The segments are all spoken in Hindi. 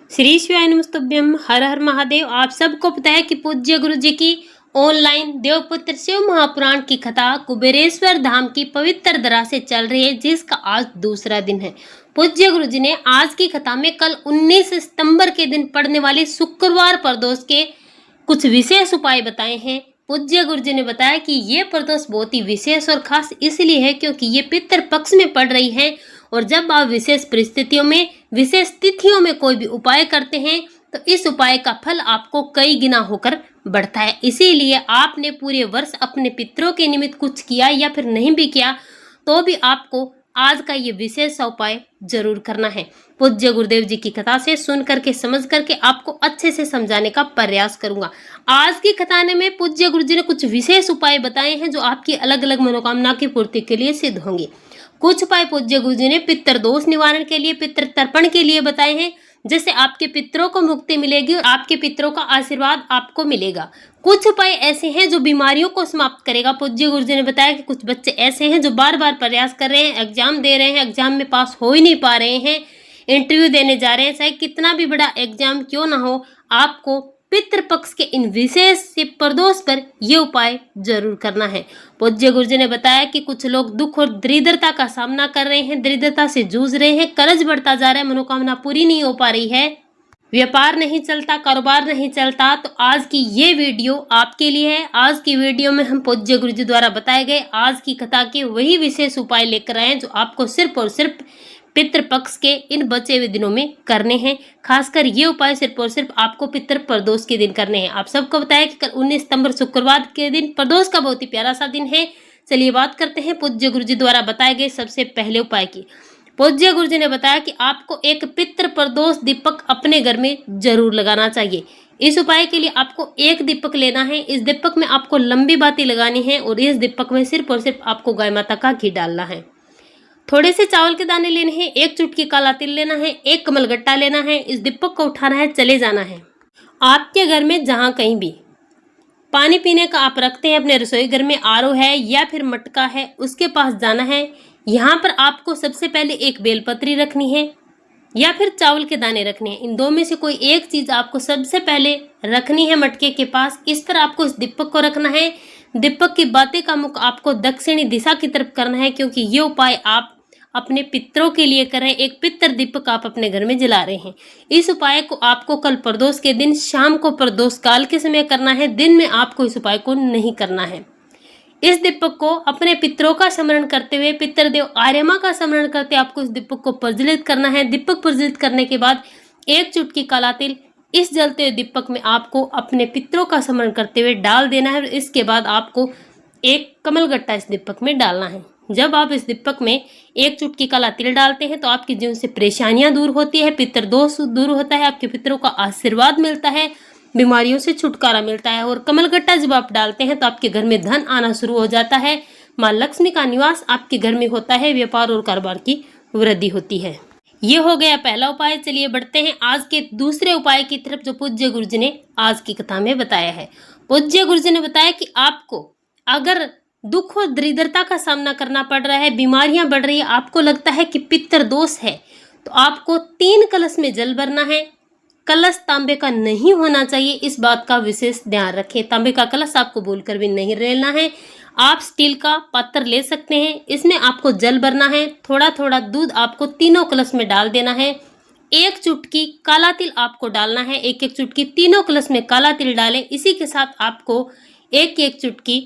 श्री शिवाय नमस्तुभ्यम। हर हर महादेव। आप सबको पता है कि पूज्य गुरु जी की ऑनलाइन देवपुत्र शिव महापुराण की कथा कुबेरेश्वर धाम की पवित्र धरा से चल रही है, जिसका आज दूसरा दिन है। पूज्य गुरु जी ने आज की कथा में कल 19 सितंबर के दिन पड़ने वाले शुक्रवार प्रदोष के कुछ विशेष उपाय बताए हैं। पूज्य गुरु जी ने बताया कि ये प्रदोष बहुत ही विशेष और खास इसलिए है क्योंकि ये पितृ पक्ष में पड़ रही है, और जब आप विशेष परिस्थितियों में विशेष तिथियों में कोई भी उपाय करते हैं तो इस उपाय का फल आपको कई गुना होकर बढ़ता है। इसीलिए आपने पूरे वर्ष अपने पितरों के निमित्त कुछ किया या फिर नहीं भी किया तो भी आपको आज का ये विशेष उपाय जरूर करना है। पूज्य गुरुदेव जी की कथा से सुन करके समझ करके आपको अच्छे से समझाने का प्रयास करूंगा। आज की कथा में पूज्य गुरु जी ने कुछ विशेष उपाय बताए हैं जो आपकी अलग अलग मनोकामना की पूर्ति के लिए सिद्ध होंगे। कुछ उपाय पूज्य गुरु जी ने पितृ दोष निवारण के लिए, पितृ तर्पण के लिए बताए हैं, जिससे आपके पितरों को मुक्ति मिलेगी और आपके पितरों का आशीर्वाद आपको मिलेगा। कुछ उपाय ऐसे हैं जो बीमारियों को समाप्त करेगा। पूज्य गुरु जी ने बताया कि कुछ बच्चे ऐसे हैं जो बार बार प्रयास कर रहे हैं, एग्जाम दे रहे हैं, एग्जाम में पास हो ही नहीं पा रहे हैं, इंटरव्यू देने जा रहे हैं, चाहे कितना भी बड़ा एग्जाम क्यों ना हो, आपको पितृपक्ष के इन विशेष से प्रदोष पर यह उपाय जरूर करना है। पूज्य गुरु जी ने बताया कि कुछ लोग दुख और दरिद्रता का सामना कर रहे हैं, दरिद्रता से जूझ रहे हैं, कर्ज बढ़ता जा रहा है, मनोकामना पूरी नहीं हो पा रही है, व्यापार नहीं चलता, कारोबार नहीं चलता, तो आज की ये वीडियो आपके लिए है। आज की वीडियो में हम पूज्य गुरु जी द्वारा बताए गए आज की कथा के वही विशेष उपाय लेकर आए हैं जो आपको सिर्फ और सिर्फ पितृपक्ष के इन बचे हुए दिनों में करने हैं। खासकर ये उपाय सिर्फ और सिर्फ आपको पितृ प्रदोष के दिन करने हैं। आप सबको बताया कि कल 19 सितंबर शुक्रवार के दिन प्रदोष का बहुत ही प्यारा सा दिन है। चलिए बात करते हैं पूज्य गुरु जी द्वारा बताए गए सबसे पहले उपाय की। पूज्य गुरु जी ने बताया कि आपको एक पितृ प्रदोष दीपक अपने घर में जरूर लगाना चाहिए। इस उपाय के लिए आपको एक दीपक लेना है। इस दीपक में आपको लंबी बाती लगानी है और इस दीपक में सिर्फ और सिर्फ आपको गाय माता का घी डालना है। थोड़े से चावल के दाने लेने हैं, एक चुटकी काला तिल लेना है, एक कमलगट्टा लेना है। इस दीपक को उठाना है, चले जाना है। आपके घर में जहाँ कहीं भी पानी पीने का आप रखते हैं, अपने रसोई घर में आरओ है या फिर मटका है, उसके पास जाना है। यहाँ पर आपको सबसे पहले एक बेलपत्री रखनी है या फिर चावल के दाने रखने हैं। इन दो में से कोई एक चीज आपको सबसे पहले रखनी है मटके के पास। इस पर आपको इस दीपक को रखना है। दीपक की बातें का मुख आपको दक्षिणी दिशा की तरफ करना है, क्योंकि ये उपाय आप अपने पितरों के लिए कर रहे हैं। एक पितर दीपक आप अपने घर में जला रहे हैं। इस उपाय को आपको कल प्रदोष के दिन शाम को प्रदोष काल के समय करना है। दिन में आपको इस उपाय को नहीं करना है। इस दीपक को अपने पितरों का स्मरण करते हुए, पितृदेव आर्यमा का स्मरण करते आपको इस दीपक को प्रज्वलित करना है। दीपक प्रज्वलित करने के बाद एक चुटकी काला तिल इस जलते हुए दीपक में आपको अपने पितरों का स्मरण करते हुए डाल देना है। इसके बाद आपको एक कमलगट्टा इस दीपक में डालना है। जब आप इस दीपक में एक चुटकी काला तिल डालते हैं तो आपके जीवन से परेशानियां दूर होती है, पितृदोष दूर होता है, आपके पितरों का आशीर्वाद मिलता है, बीमारियों से छुटकारा मिलता है। और कमलगट्टा जब आप डालते हैं तो आपके घर में धन आना शुरू हो जाता है, माँ लक्ष्मी का निवास आपके घर में होता है, व्यापार और कारोबार की वृद्धि होती है। ये हो गया पहला उपाय। चलिए बढ़ते हैं आज के दूसरे उपाय की तरफ जो पूज्य गुरु जी ने आज की कथा में बताया है। पूज्य गुरु जी ने बताया कि आपको अगर दुख और दरिद्रता का सामना करना पड़ रहा है, बीमारियां बढ़ रही है, आपको लगता है कि पितृ दोष है, तो आपको 3 कलश में जल भरना है। कलश तांबे का नहीं होना चाहिए, इस बात का विशेष ध्यान रखें। तांबे का कलश आपको बोलकर भी नहीं लेना है। आप स्टील का पात्र ले सकते हैं, इसमें आपको जल भरना है। थोड़ा थोड़ा दूध आपको तीनों कलश में डाल देना है। एक चुटकी काला तिल आपको डालना है, एक एक चुटकी तीनों कलश में काला तिल डालें। इसी के साथ आपको एक एक चुटकी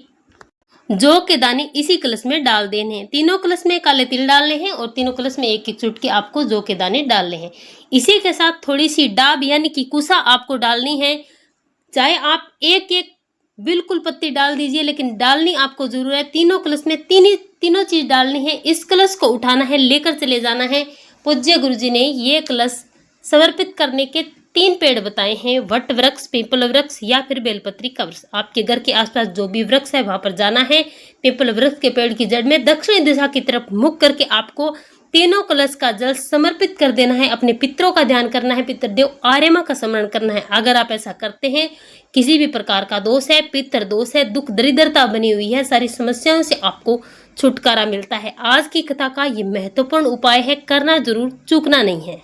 जौ के दाने इसी कलश में डाल देने हैं। तीनों कलश में काले तिल डालने हैं और तीनों कलश में एक एक चुटकी आपको जौ के दाने डालने हैं। इसी के साथ थोड़ी सी डाब यानी कि कुसा आपको डालनी है। चाहे आप एक एक बिल्कुल पत्ती डाल दीजिए, लेकिन डालनी आपको जरूर है। तीनों कलश में तीनों चीज डालनी है। इस कलश को उठाना है, लेकर चले जाना है। पूज्य गुरु जी ने ये कलश समर्पित करने के 3 पेड़ बताए हैं, वट वृक्ष, पीपल वृक्ष या फिर बेलपत्री का वृक्ष। आपके घर के आसपास जो भी वृक्ष है वहां पर जाना है। पीपल वृक्ष के पेड़ की जड़ में दक्षिणी दिशा की तरफ मुख करके आपको तीनों कलश का जल समर्पित कर देना है। अपने पितरों का ध्यान करना है, पितृदेव आर्यमा का स्मरण करना है। अगर आप ऐसा करते हैं, किसी भी प्रकार का दोष है, पितृ दोष है, दुख दरिद्रता बनी हुई है, सारी समस्याओं से आपको छुटकारा मिलता है। आज की कथा का ये महत्वपूर्ण उपाय है, करना जरूर चूकना नहीं है।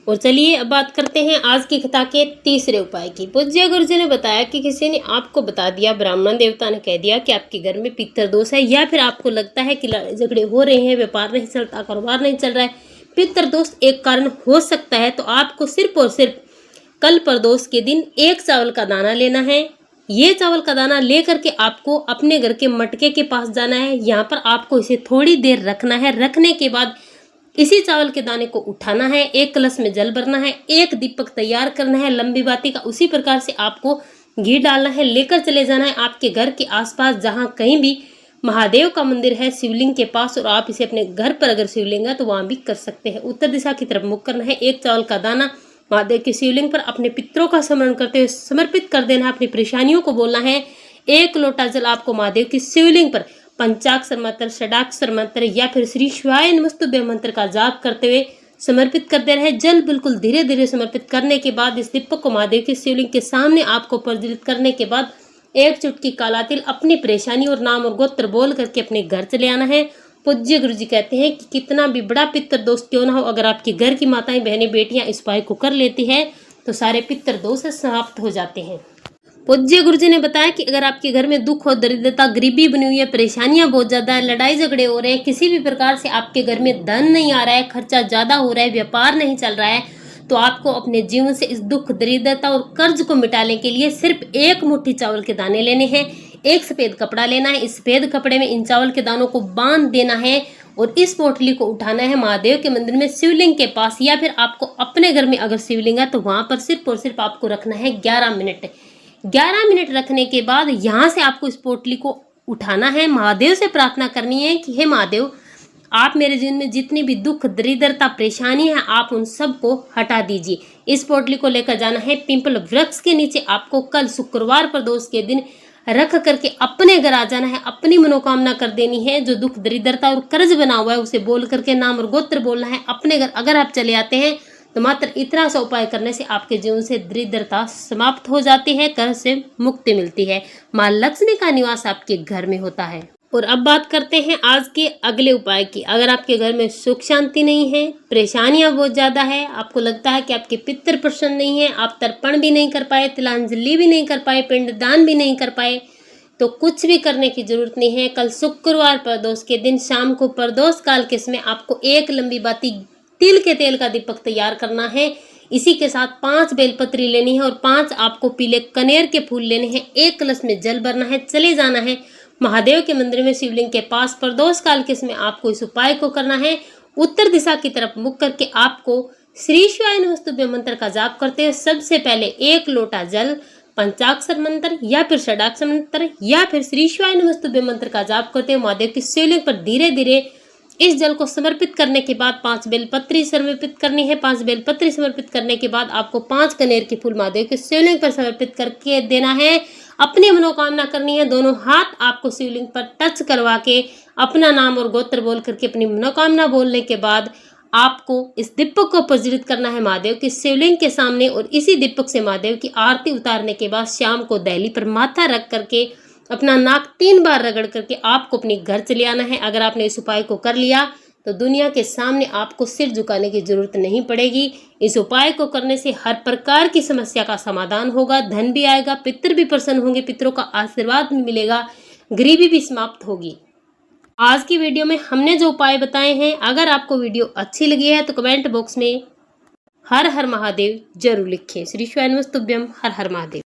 और चलिए अब बात करते हैं आज की कथा के तीसरे उपाय की। पूज्य गुरुजी ने बताया कि किसी ने आपको बता दिया, ब्राह्मण देवता ने कह दिया कि आपके घर में पितर दोष है, या फिर आपको लगता है कि लड़ाई झगड़े हो रहे हैं, व्यापार नहीं चलता, कारोबार नहीं चल रहा है, पितर दोष एक कारण हो सकता है। तो आपको सिर्फ और सिर्फ कल प्रदोष के दिन एक चावल का दाना लेना है। ये चावल का दाना लेकर के आपको अपने घर के मटके के पास जाना है। यहाँ पर आपको इसे थोड़ी देर रखना है। रखने के बाद इसी चावल के दाने को उठाना है, एक कलश में जल भरना है, एक दीपक तैयार करना है लंबी बाती का, उसी प्रकार से आपको घी डालना है, लेकर चले जाना है आपके घर के आसपास जहाँ कहीं भी महादेव का मंदिर है शिवलिंग के पास, और आप इसे अपने घर पर अगर शिवलिंग है तो वहां भी कर सकते हैं। उत्तर दिशा की तरफ मुख करना है, एक चावल का दाना महादेव के शिवलिंग पर अपने पितरों का स्मरण करते हुए समर्पित कर देना है। अपनी परेशानियों को बोलना है। एक लोटा जल आपको महादेव की शिवलिंग पर पंचाक्षर मंत्र, षडाक्षर मंत्र या फिर श्री शिवाय नमस्तुभ्यं मंत्र का जाप करते हुए समर्पित कर देना है। जल बिल्कुल धीरे धीरे समर्पित करने के बाद इस दीपक को महादेव की शिवलिंग के सामने आपको प्रज्वलित करने के बाद एक चुटकी काला तिल अपनी परेशानी और नाम और गोत्र बोल करके अपने घर चले आना है। पूज्य गुरुजी कहते हैं कि कितना भी बड़ा पितर दोष क्यों ना हो, अगर आपके घर की माताएं, बहनें, बेटियां इस उपाय को कर लेती है तो सारे पितर दोष समाप्त हो जाते हैं। पूज्य गुरुजी ने बताया कि अगर आपके घर में दुख और दरिद्रता, गरीबी बनी हुई है, परेशानियां बहुत ज्यादा है, लड़ाई झगड़े हो रहे हैं, किसी भी प्रकार से आपके घर में धन नहीं आ रहा है, खर्चा ज्यादा हो रहा है, व्यापार नहीं चल रहा है, तो आपको अपने जीवन से इस दुख, दरिद्रता और कर्ज को मिटाने के लिए सिर्फ एक मुट्ठी चावल के दाने लेने हैं। एक सफेद कपड़ा लेना है। इस सफेद कपड़े में इन चावल के दानों को बांध देना है और इस पोटली को उठाना है महादेव के मंदिर में शिवलिंग के पास, या फिर आपको अपने घर में अगर शिवलिंग है तो वहां पर सिर्फ और सिर्फ आपको रखना है 11 मिनट। 11 मिनट रखने के बाद यहाँ से आपको इस पोटली को उठाना है, महादेव से प्रार्थना करनी है कि हे महादेव, आप मेरे जीवन में जितनी भी दुख, दरिद्रता, परेशानी है, आप उन सब को हटा दीजिए। इस पोटली को लेकर जाना है पीपल वृक्ष के नीचे। आपको कल शुक्रवार प्रदोष के दिन रख करके अपने घर आ जाना है, अपनी मनोकामना कर देनी है। जो दुख, दरिद्रता और कर्ज बना हुआ है उसे बोल करके नाम और गोत्र बोलना है। अपने घर अगर आप चले आते हैं तो मात्र इतना सा उपाय करने से आपके जीवन से दरिद्रता समाप्त हो जाती है, कर्ज से मुक्ति मिलती है, मां लक्ष्मी का निवास आपके घर में होता है। और अब बात करते हैं आज के अगले उपाय की। अगर आपके घर में सुख शांति नहीं है, परेशानियां बहुत ज्यादा है, आपको लगता है कि आपके पितर प्रसन्न नहीं है, आप तर्पण भी नहीं कर पाए, तिलांजलि भी नहीं कर पाए, पिंडदान भी नहीं कर पाए, तो कुछ भी करने की जरूरत नहीं है। कल शुक्रवार प्रदोष के दिन शाम को प्रदोष काल के समय आपको एक लंबी बाती तिल के तेल का दीपक तैयार करना है। इसी के साथ 5 बेलपत्री लेनी है और 5 आपको पीले कनेर के फूल लेने हैं। एक कलश में जल भरना है, चले जाना है महादेव के मंदिर में शिवलिंग के पास। प्रदोष काल के समय आपको इस उपाय को करना है। उत्तर दिशा की तरफ मुख करके आपको श्री शिवाय नमस्तुभ्यं मंत्र का जाप करते हैं। सबसे पहले एक लोटा जल पंचाक्षर मंत्र या फिर षडाक्षर मंत्र या फिर श्री शिवाय नमस्तुभ्यं मंत्र का जाप करते हैं। महादेव की शिवलिंग पर धीरे धीरे इस जल को समर्पित करने के बाद 5 बेलपत्री समर्पित करनी है। 5 बेलपत्री समर्पित करने के बाद आपको 5 कनेर के फूल महादेव के शिवलिंग पर समर्पित करके देना है। अपनी मनोकामना करनी है। दोनों हाथ आपको शिवलिंग पर टच करवा के अपना नाम और गोत्र बोल करके अपनी मनोकामना बोलने के बाद आपको इस दीपक को प्रज्वलित करना है महादेव की शिवलिंग के सामने, और इसी दीपक से महादेव की आरती उतारने के बाद शाम को दहली पर माथा रख करके अपना नाक 3 बार रगड़ करके आपको अपने घर चले आना है। अगर आपने इस उपाय को कर लिया तो दुनिया के सामने आपको सिर झुकाने की जरूरत नहीं पड़ेगी। इस उपाय को करने से हर प्रकार की समस्या का समाधान होगा, धन भी आएगा, पितृ भी प्रसन्न होंगे, पितरों का आशीर्वाद भी मिलेगा, गरीबी भी समाप्त होगी। आज की वीडियो में हमने जो उपाय बताए हैं, अगर आपको वीडियो अच्छी लगी है तो कमेंट बॉक्स में हर हर महादेव जरूर लिखें। श्री शिवाय नमस्तुभ्यं। हर हर महादेव।